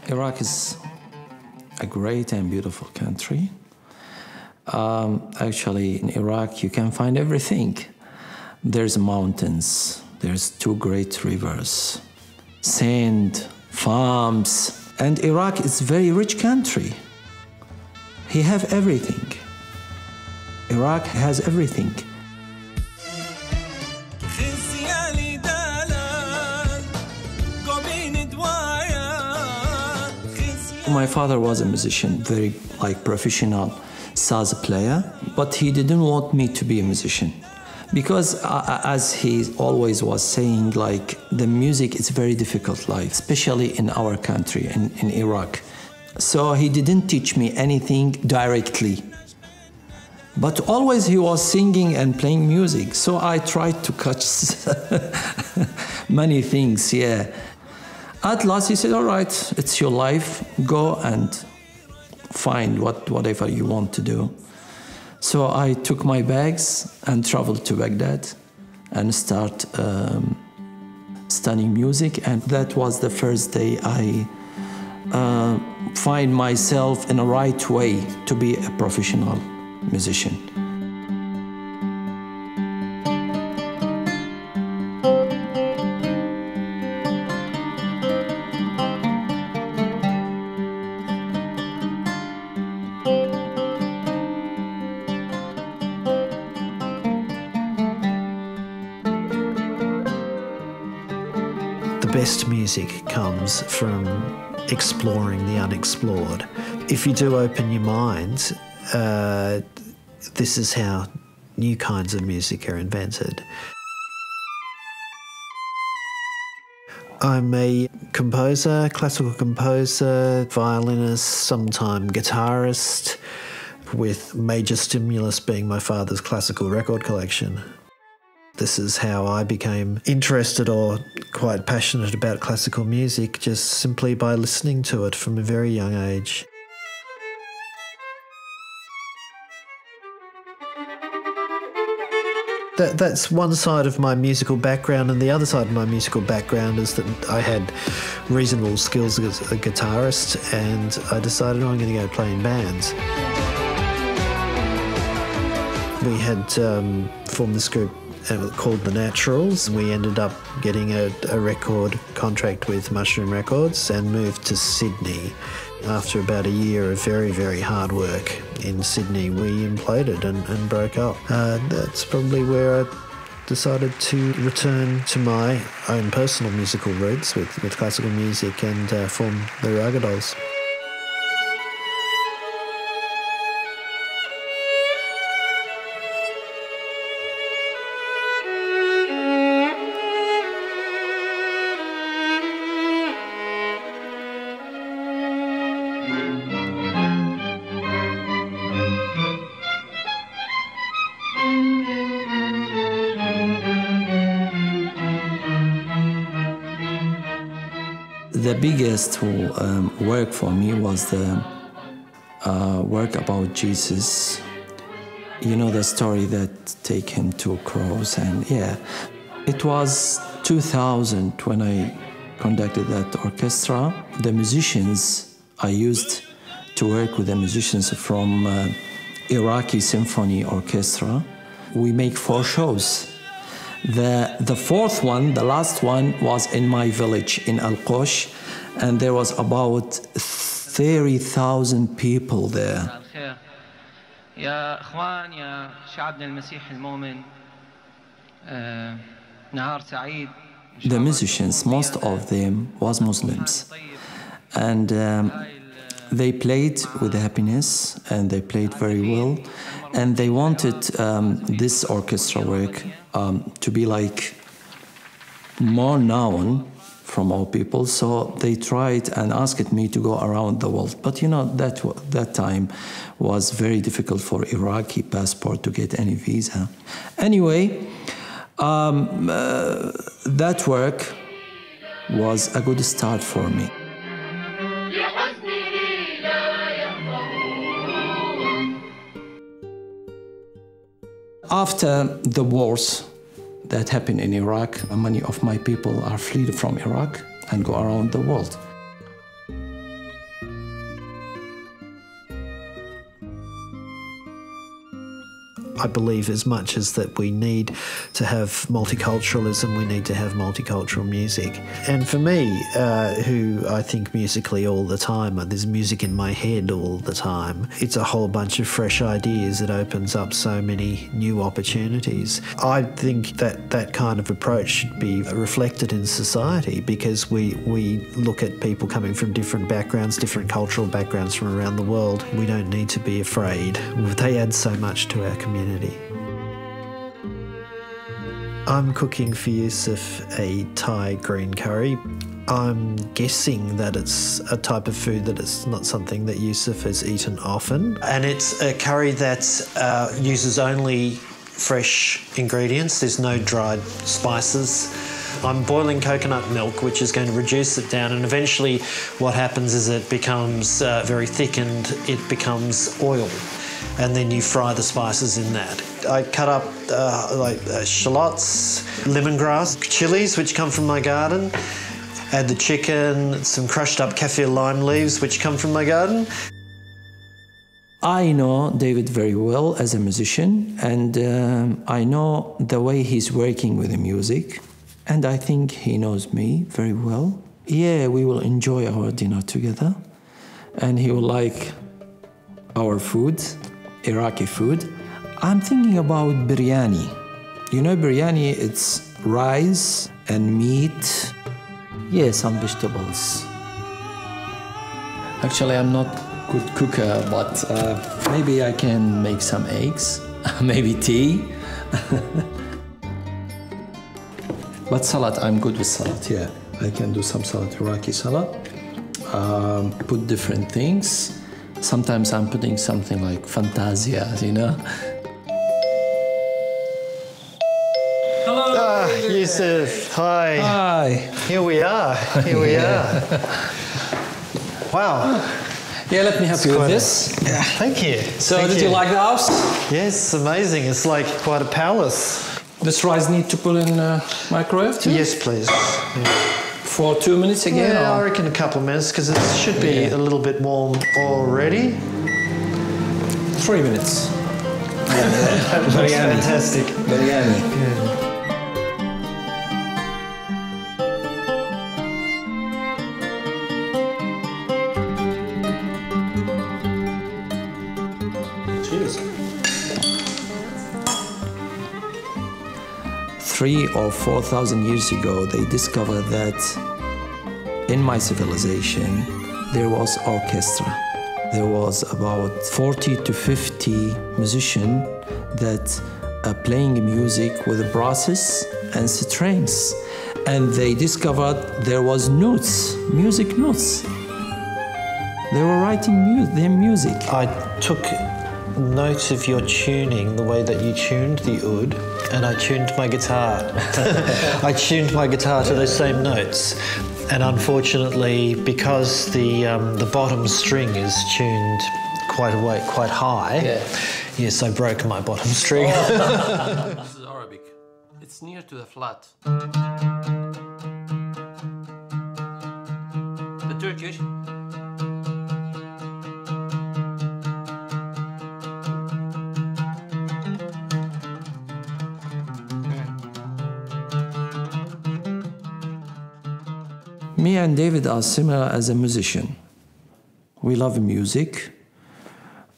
Iraq is a great and beautiful country. Actually, in Iraq, you can find everything. There's mountains, there's two great rivers, sand, farms, and Iraq is a very rich country. He have everything. Iraq has everything. My father was a musician, very professional saz player, but he didn't want me to be a musician because as he always was saying, the music is very difficult life, especially in our country, in Iraq. So he didn't teach me anything directly. But always he was singing and playing music, so I tried to catch many things, yeah. At last he said, all right, it's your life, go and find whatever you want to do. So I took my bags and traveled to Baghdad and start studying music, and that was the first day I find myself in the right way to be a professional musician. The best music comes from exploring the unexplored. If you do open your mind, this is how new kinds of music are invented. I'm a composer, classical composer, violinist, sometimes guitarist, with major stimulus being my father's classical record collection. This is how I became interested or quite passionate about classical music, just simply by listening to it from a very young age. That's one side of my musical background, and the other side of my musical background is that I had reasonable skills as a guitarist, and I decided I'm going to go play in bands. We had formed this group called The Naturals. We ended up getting a record contract with Mushroom Records and moved to Sydney. After about a year of very, very hard work in Sydney, we imploded and broke up. That's probably where I decided to return to my own personal musical roots with classical music and form the Raga Dolls. The biggest work for me was the work about Jesus. You know the story that take him to a cross, and yeah. It was 2000 when I conducted that orchestra. The musicians, I used to work with the musicians from Iraqi Symphony Orchestra. We make 4 shows. The fourth one, the last one, was in my village in Al-Qosh, and there was about 30,000 people there. The musicians, most of them was Muslims, and they played with happiness, and they played very well, and they wanted this orchestra work to be more known from all people, so they tried and asked me to go around the world. But you know, that time was very difficult for Iraqi passport to get any visa. Anyway, that work was a good start for me. After the wars that happened in Iraq, many of my people are fled from Iraq and go around the world. I believe as much as that we need to have multiculturalism, we need to have multicultural music. And for me, who I think musically all the time, there's music in my head all the time, it's a whole bunch of fresh ideas that opens up so many new opportunities. I think that that kind of approach should be reflected in society, because we look at people coming from different backgrounds, different cultural backgrounds from around the world. We don't need to be afraid. They add so much to our community. I'm cooking for Yousif a Thai green curry. I'm guessing that it's a type of food that it's not something that Yousif has eaten often. And it's a curry that uses only fresh ingredients. There's no dried spices. I'm boiling coconut milk, which is going to reduce it down, and eventually what happens is it becomes very thick and it becomes oil, and then you fry the spices in that. I cut up shallots, lemongrass, chilies, which come from my garden, add the chicken, some crushed up kaffir lime leaves, which come from my garden. I know David very well as a musician, and I know the way he's working with the music. And I think he knows me very well. Yeah, we will enjoy our dinner together. And he will like our food, Iraqi food. I'm thinking about biryani. You know biryani, it's rice and meat. Yeah, some vegetables. Actually, I'm not a good cooker, but maybe I can make some eggs, maybe tea. But salad, I'm good with salad, yeah. I can do some salad, Iraqi salad. Put different things. Sometimes I'm putting something like fantasia, you know? Hello! Yousif, hi. Hi. Here we are, here we are. Wow. Yeah, let me help you with this. Yeah, thank you. So, did you like the house? Yes, amazing. It's like quite a palace. This rice need to put in microwave too? Yes, please. Yeah. For 2 minutes again? Yeah, or? I reckon a couple of minutes, because it should be a little bit warm already. 3 minutes. That's fantastic. Biryani. Yeah. Cheers. 3,000 or 4,000 years ago, they discovered that in my civilization, there was orchestra. There was about 40 to 50 musicians that are playing music with brasses and strings. And they discovered there was notes, music notes. They were writing their music. I took notes of your tuning, the way that you tuned the oud, and I tuned my guitar. I tuned my guitar to those same notes. And unfortunately, because the bottom string is tuned quite high, yes, I broke my bottom string. This is Arabic. It's near to the flat. The Turkish. Me and David are similar as a musician. We love music.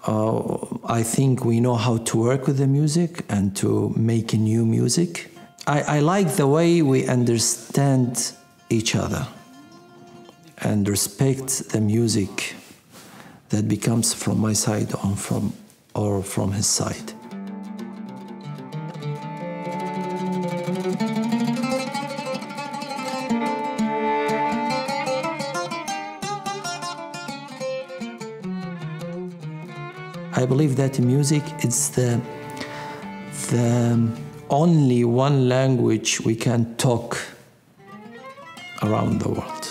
I think we know how to work with the music and to make new music. I like the way we understand each other and respect the music that becomes from my side or from his side. I believe that music is the only one language we can talk around the world.